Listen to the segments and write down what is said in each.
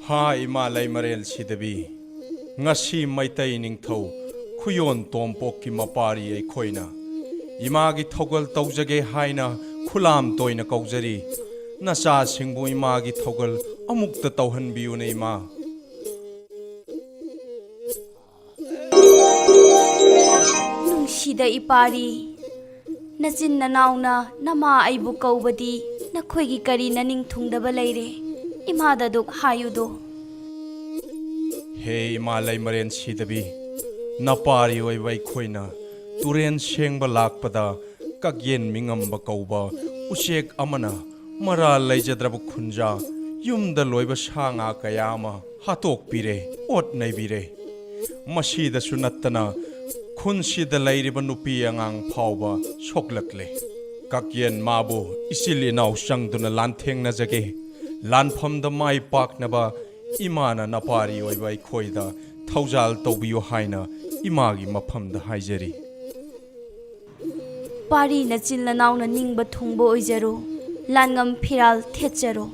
Ha ima lay marel sidabi ngasi maitai ningthau khuyon tompok ki mapari ai khoina ima gi thogal taujage haina khulam toina kaujari nacha singbu ima gi thogal amukta tauhan biu nei ma nungshida ipari nachin nanauna nama aibu kaubadi nakhoigi kari naning thungdaba leire imada duk hayudo he ima lay maren sidabi napari oi vai khoina turen sengba lakpada kakyen mingamba kauba usek amana mara laijadraba khunja yumda loiba sanga kayama hatok pire ot nei bire masida sunattana khunshida lairiba nupi angang phawba soklakle kakyen mabu isili naw sangduna lantheng na jage lanphamda mai paknaba imana napari oi vai khoida thaujal tobiyo haina imagi maphamda haijari pari nachin nanauna ningba thungbo oijaro langam phiral thecharo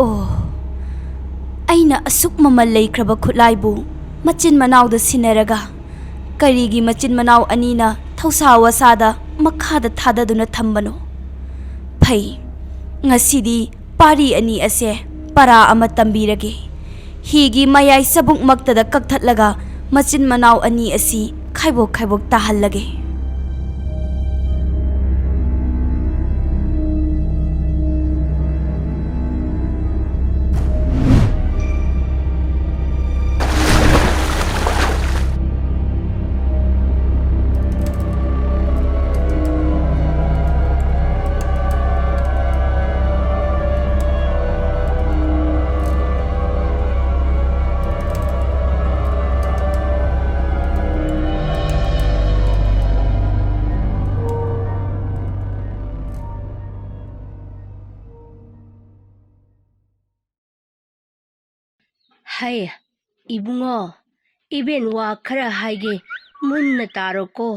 Oh, aina asuk mamal leikraba khutlaibu machin manawda sinaraga karigi machin manaw anina thausa wasada makhada thadaduna thambano phai ngasidi pari ani ase para ama tambirage higi mayai sabuk maktada kakthatlaga machin manaw ani asi khaibok khaibok tahallage Hai, ibungo, iben wa khara haige munna taroko.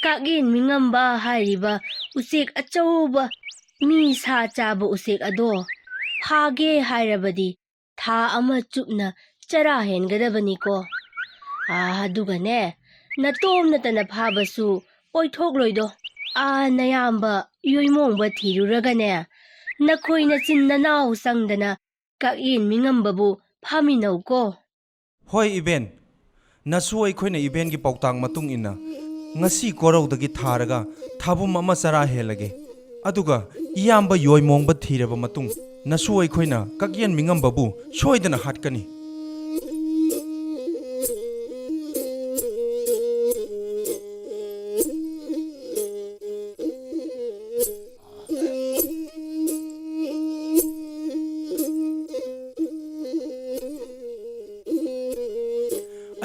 Kakyen mingamba hairiba usek achauba mi sa chaba usek ado. Phage hairabadi tha ama chupna chara hengadabani ko. Adugane, natom natana phabasu poithok loido. Nayamba yoimongba thiruragane. Nakhoi na chin nanaw sangdana kakyen mingambabu phaminaw ko. hoi iben nasu aikoina iben gi pautang matung ina ngasi korowdagi tharaga thabum ama chara helage aduga iyamba yoimongba thiraba matung nasu aikoina kakyen mingambabu soidana hatkani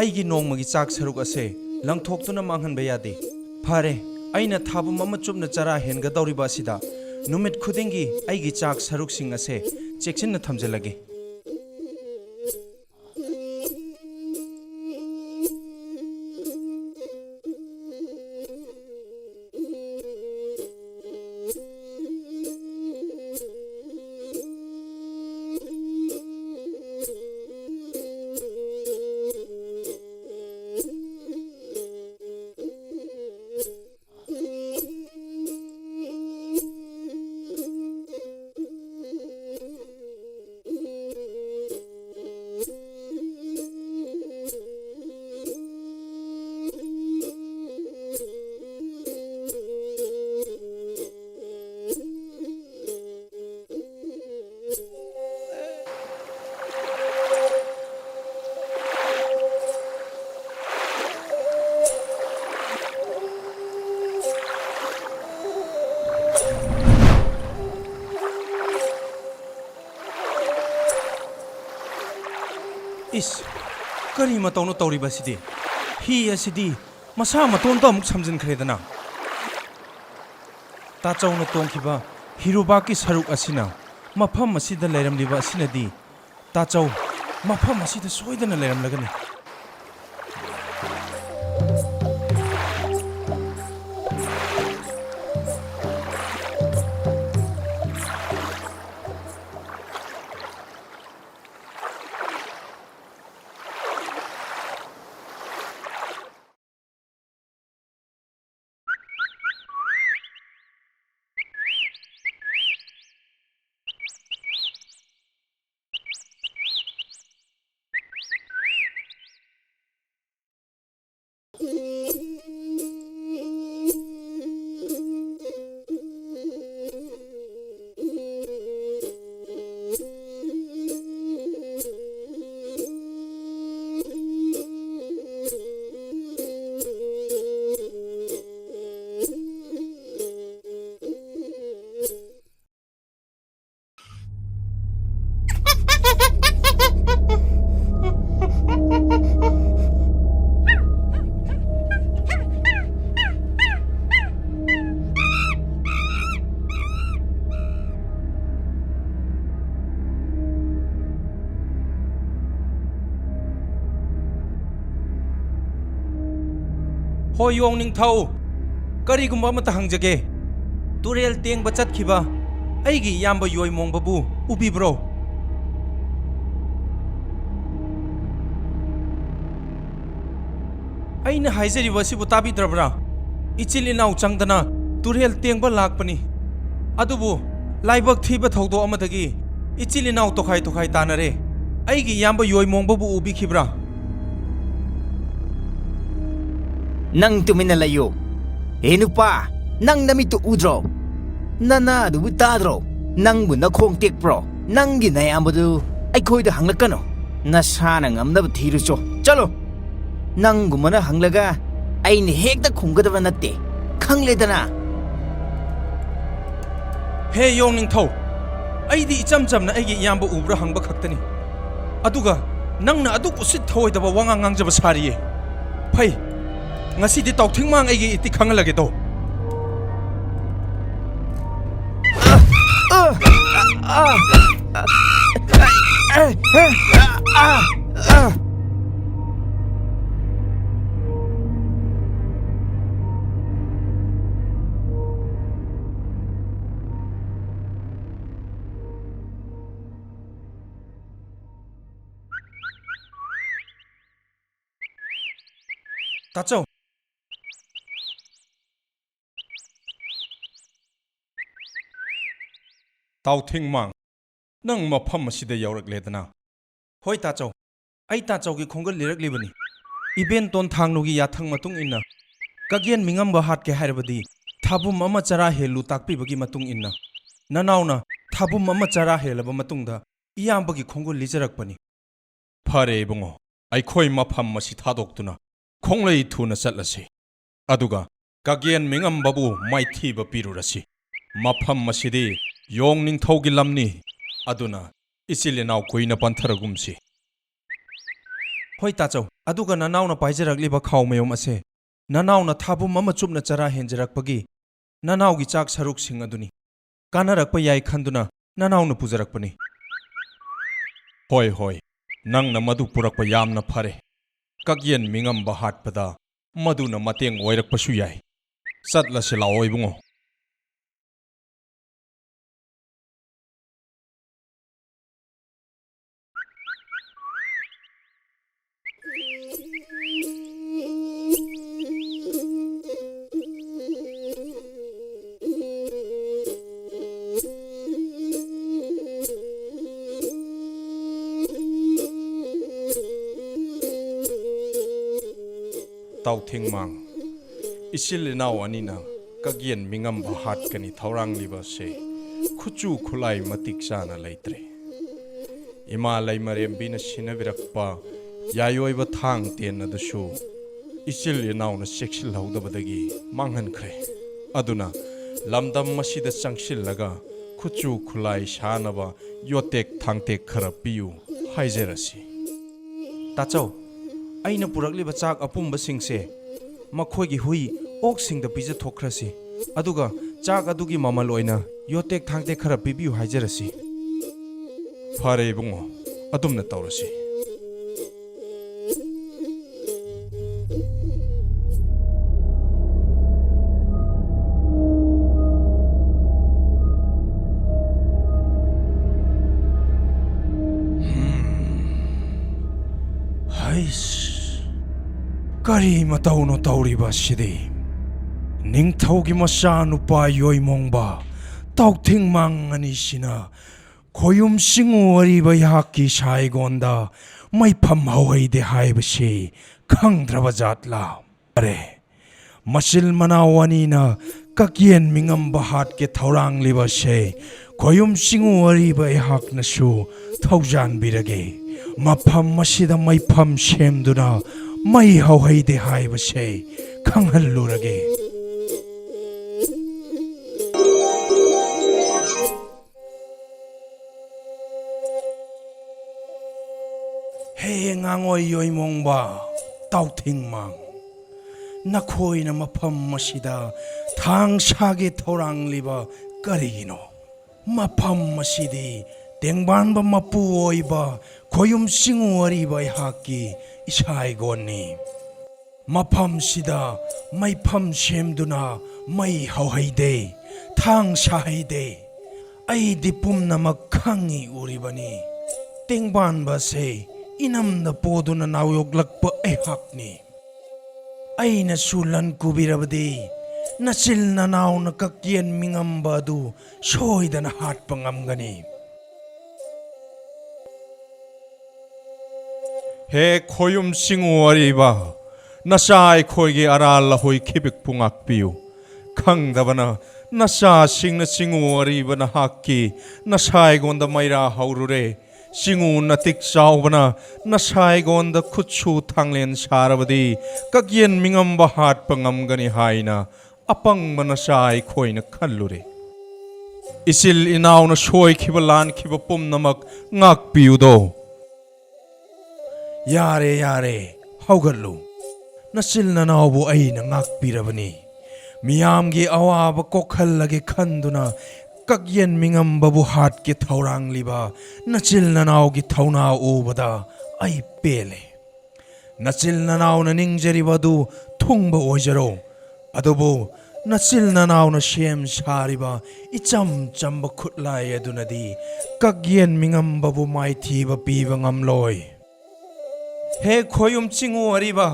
aigi nongmagi chak saruk ase langthoktuna manghanba yade phare aina thabum ama chupna chara henga dawriba asida numit khudingi aigi chak saruk sing ase chekchinna thamjalage इस करी मतौनो तौरीबसिदि ही असिदि मसा मतोंतो अमुक समजिनख्रेदना ताचौना तोंखिबा हिरुबाकी सरुक असिना मफम असिदा लेरमलिबा असिनदि ताचौ मफम असिदा सोइदना लेरमलगनि Hoi yong ning thau kari gumba mata hangjage turel teng ba chatkiba aigi yamba yoi mong babu ubi bro aina haizeri wasi butabi drabra ichil inau changdana turel teng ba lakpani adubu laibak thiba thaudo amadagi ichil inau tokhai tanare aigi yamba yoi mong babu ubi khibra Nang tumina layo. Enupa, nang namito udro. Nana du butadro. Nang bu na khong tek pro. Nang ginayam bu ay koy da hanglakano. Nasana ngam na thiru cho. Chalo. Nang gumana hanglaga ay ni hek da khunggadaba natte. Khangle dana. Hey yong ning thau. Ay di cham cham na ay gi yamba ubra hangba khaktani. Aduga nang na adu usit thoi da wangang ngang jaba sariye. Phai ngasi di tau thing mang ai iti khangalage do Tachau Tau thing mang nang mafam asida yaurak ledana hoi tachau ai tachau gi khongal lirak libani event ton thangnu gi yathang matung inna kakyen mingamba hat ke hairabadi thabum ama chara helu takpi bagi matung inna nanauna thabum ama chara helaba matungda iyamba gi khongol lijarak pani phare bungo ai khoi mafam masi thadoktuna khonglei thuna chatlasi aduga kakyen mingamba bu maithi ba pirurasi mafam masidi Yong ning thau gi lamni aduna isilinau koina pantharagumsi hoi tachau aduga nanau na paijarakli ba khawmeyom ase nanau na thabum mama chupna chara henjarakpagi nanau gi chak saruk sing aduni kanarakpa yai khanduna nanau na pujarakpani hoi nang na madu purakpa yamna phare kakyen mingamba hatpada maduna mateng oirakpasu yai chatlase laoi bungo Tau thing mang isil inau anina kakyen mingamba hat kani thaurang liba se khuchu khulai matik chana leitre ima laimarem bina sinavirakpa yayoiba thang ten adushu isil inau na sekshil haudabadagi manghan khre aduna lamdam masida changshil laga khuchu khulai shanaba yotek thangtek khara piu haijerasi Tachau, aina purakliba chak apumba singse makhoi hui ok singda pija thokrasi aduga chak adugi mamal oina yotek thangte khara pibiu haijarasi phare bungo adumna tawrasi Kari matau no tauriba sidi ning thaugi masa nupa yoi mongba tau thing mang ani sina khoyum singu ariba yaki sai gonda mai pham hawai de haiba se khangdraba jatla are masil manawani na kakyen mingamba hat ke thaurang liba se khoyum singu ariba hak na su thaujan birage mapham masida mai pham semduna mai hawai de haiba se khanghalurage ngangoi yoi mongba tau thing mang nakhoi na mapham masida thang sage thorang liba karigino mapham masidi tengban ba mapu oiba khoyum singu ariba haki isai gonni mapham sida mai pham semduna mai hauhaide thang sahaide ai dipum namak khangi uribani tengban ba se inam na poduna nauyoglakpa ehakni aina sulan kubirabadi nasil na naw na kakyen mingamba du soidana HATPA ngamgani he khoyum singu ariba nasai khoigi aral hoi khibik pungak piu khangdabana nasa singna singu ariba na hakki nasai gonda maira haurure singu natik saubana nasai gonda khutsu thanglen sarabadi kakyen mingamba HATPA ngamgani haina apang manasai khoina khallure isil inaw na soi khibalan khiba pum namak ngak piudo yare yare haugallu nasil nanaw aina ngak pirabani miyamgi awaba kokhallage khanduna kakyen mingamba bu hat ke thaurang liba nachil nanaw gi thauna ubada ai pele nachil nanaw na ningjari badu thungba ojaro adobo nachil nanaw na shem shariba icham chamba khutlai adunadi kakyen mingamba bu mai thiba piba ngamloi he khoyum chingu ariba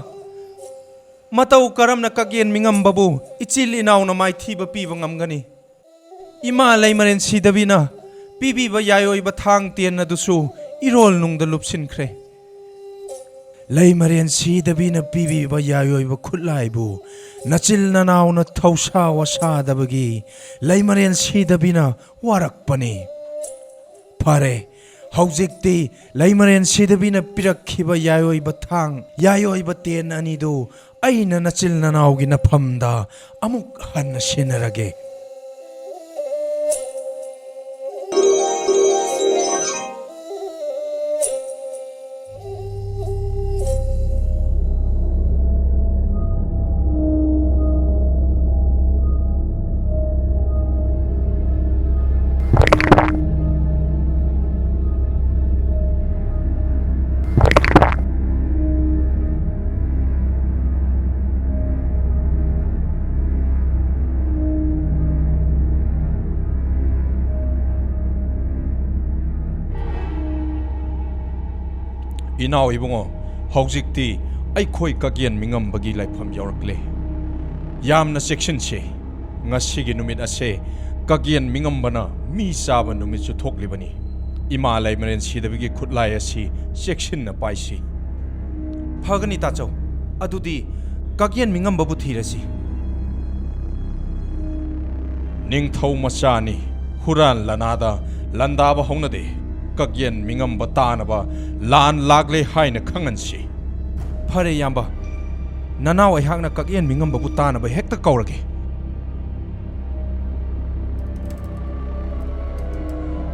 matau karamna kakyen mingamba bu ichil inaw na mai thiba piba ngamgani ima laimaren sidabina pibi ba yayoi ba thang tien na dusu irol nung da lupsin kre laimaren sidabina pibi ba yayoi ba khutlai bu nachil nanaw na thausa wasa dabagi laimaren sidabina warak pani phare haujekti laimaren sidabina pirakhiba yayoi ba thang yayoi ba ten ani do aina nachil nanaw gi na phamda amuk hanna sinarage inaw ibungo haujikti ai khoi kakyen mingambagi laifam yaurakle yamna section che ngasigi numit ase kakyen mingambana mi saba numit chu thoklibani ima laimaren sidabigi khutlai asi section na paisi phagani tachau adudi kakyen mingamba bu thirasi ningthau masani huran lanada landaba hongnade kakyen mingamba tanaba lan lagle haina khangansi phare yamba nanaw ai hakna kakyen mingamba bu tanaba hekta kaurage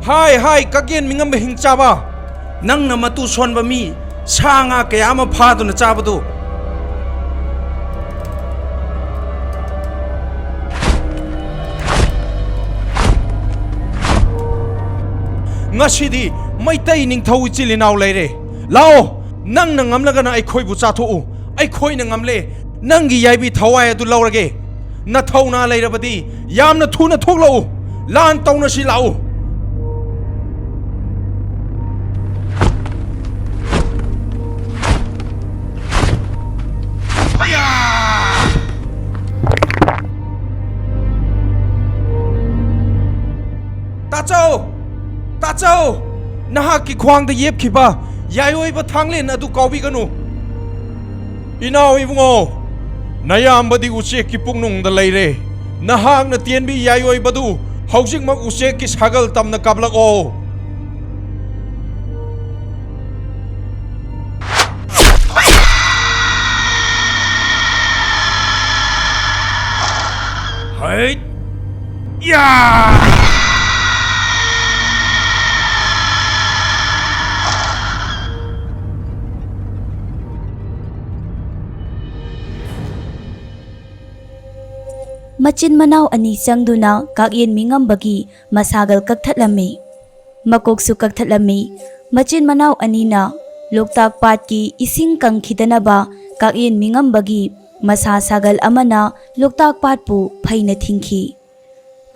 hai kakyen mingamba hingchaba nangna matu sonba mi ꯁꯥ ꯉꯥ ꯀꯌꯥ ꯑꯃ ꯐꯥꯗꯨꯅ ꯆꯥꯕꯗꯨ ꯉꯁꯤꯗꯤ ꯃꯩꯇꯩ ꯅꯤꯡꯊꯧ ꯏꯆꯤꯜ ꯏꯅꯥꯎ ꯂꯩꯔꯦ ꯂꯥꯛꯑꯣ ꯅꯪꯅ ꯉꯝꯂꯒꯅ ꯑꯩꯈꯣꯏꯕꯨ ꯆꯥꯊꯣꯛꯎ ꯑꯩꯈꯣꯏꯅ ꯉꯝꯂꯦ ꯅꯪꯒꯤ ꯌꯥꯏꯕꯤ ꯊꯋꯥꯏ ꯑꯗꯨ ꯂꯧꯔꯒꯦ ꯅꯊꯧꯅꯥ ꯂꯩꯔꯕꯗꯤ ꯌꯥꯝꯅ ꯊꯨꯅ ꯊꯣꯛꯂꯛꯎ ꯂꯥꯟ ꯇꯧꯅꯁꯤ ꯂꯥꯛꯎ ꯇꯥꯆꯧ ꯇꯥꯆꯧ ꯅꯍꯥꯛꯀꯤ ꯈ꯭ꯋꯥꯡꯗ ꯌꯦꯞꯈꯤꯕ ꯌꯥꯏꯑꯣꯏꯕ ꯊꯥꯡꯂꯦꯟ ꯑꯗꯨ ꯀꯥꯎꯕꯤꯒꯅꯨ ꯏꯅꯥꯎ ꯏꯕꯨꯡꯉꯣ ꯅꯌꯥꯝꯕꯗꯤ ꯎꯆꯦꯛꯀꯤ ꯄꯨꯛꯅꯨꯡꯗ ꯂꯩꯔꯦ ꯅꯍꯥꯛꯅ ꯇꯦꯟꯕꯤ ꯌꯥꯏꯑꯣꯏꯕꯗꯨ ꯍꯧꯖꯤꯛꯃꯛ ꯎꯆꯦꯛꯀꯤ ꯁꯥꯒꯜ ꯇꯝꯅ ꯀꯥꯞꯂꯛꯑꯣ ꯍꯩꯠ ꯌꯥ ꯃꯆꯤꯟ ꯃꯅꯥꯎ ꯑꯅꯤ ꯆꯪꯗꯨꯅ ꯀꯥꯛꯌꯦꯟ ꯃꯤꯡꯉꯝꯕꯒꯤ ꯃꯁꯥꯒꯜ ꯀꯛꯊꯠꯂꯝꯃꯤ ꯃꯀꯣꯛꯁꯨ ꯀꯛꯊꯠꯂꯝꯃꯤ ꯃꯆꯤꯟ ꯃꯅꯥꯎ ꯑꯅꯤꯅ ꯂꯣꯛꯇꯥꯛ ꯄꯥꯠꯀꯤ ꯏꯁꯤꯡ ꯀꯪꯈꯤꯗꯅꯕ ꯀꯥꯛꯌꯦꯟ ꯃꯤꯡꯉꯝꯕꯒꯤ ꯃꯁꯥ ꯁꯥꯒꯜ ꯑꯃꯅ ꯂꯣꯛꯇꯥꯛ ꯄꯥꯠꯄꯨ ꯐꯩꯅ ꯊꯤꯡꯈꯤ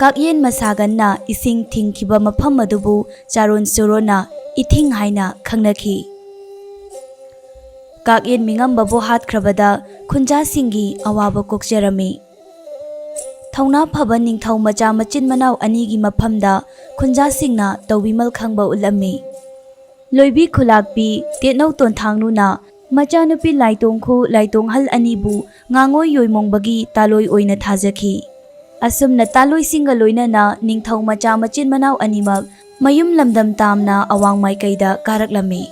ꯀꯥꯛꯌꯦꯟ ꯃꯁꯥꯒꯟꯅ ꯏꯁꯤꯡ ꯊꯤꯡꯈꯤꯕ ꯃꯐꯝ ꯑꯗꯨꯕꯨ ꯆꯥꯔꯣꯟ ꯆꯨꯔꯣꯟꯅ ꯏꯊꯤꯡ ꯍꯥꯏꯅ ꯈꯪꯅꯈꯤ ꯀꯥꯛꯌꯦꯟ ꯃꯤꯡꯉꯝꯕꯕꯨ ꯍꯥꯠꯈ꯭ꯔꯕꯗ ꯈꯨꯟꯖꯥꯁꯤꯡꯒꯤ ꯑꯋꯥꯕ ꯀꯣꯛꯆꯔꯝꯃꯤ ꯊꯧꯅꯥ ꯐꯕ ꯅꯤꯡꯊꯧ ꯃꯆꯥ ꯃꯆꯤꯟ ꯃꯅꯥꯎ ꯑꯅꯤꯒꯤ ꯃꯐꯝꯗ ꯈꯨꯟꯖꯥꯁꯤꯡꯅ ꯇꯧꯕꯤꯃꯜ ꯈꯪꯕ ꯎꯠꯂꯝꯃꯤ ꯂꯣꯏꯕꯤ ꯈꯨꯂꯥꯛꯄꯤ ꯇꯦꯠꯅꯧ ꯇꯣꯟꯊꯥꯡꯅꯨꯅ ꯃꯆꯥꯅꯨꯄꯤ ꯂꯥꯏꯇꯣꯡꯈꯨ ꯂꯥꯏꯇꯣꯡꯍꯜ ꯑꯅꯤꯕꯨ ꯉꯥꯉꯣꯏ ꯌꯣꯏꯃꯣꯡꯕꯒꯤ ꯇꯥꯂꯣꯏ ꯑꯣꯏꯅ ꯊꯥꯖꯈꯤ ꯑꯁꯨꯝꯅ ꯇꯥꯂꯣꯏꯁꯤꯡꯒ ꯂꯣꯏꯅꯅ ꯅꯤꯡꯊꯧ ꯃꯆꯥ ꯃꯆꯤꯟ ꯃꯅꯥꯎ ꯑꯅꯤꯃꯛ ꯃꯌꯨꯝ ꯂꯝꯗꯝ ꯇꯥꯝꯅ ꯑꯋꯥꯡ ꯃꯥꯏꯀꯩꯗ ꯀꯥꯔꯛꯂꯝꯃꯤ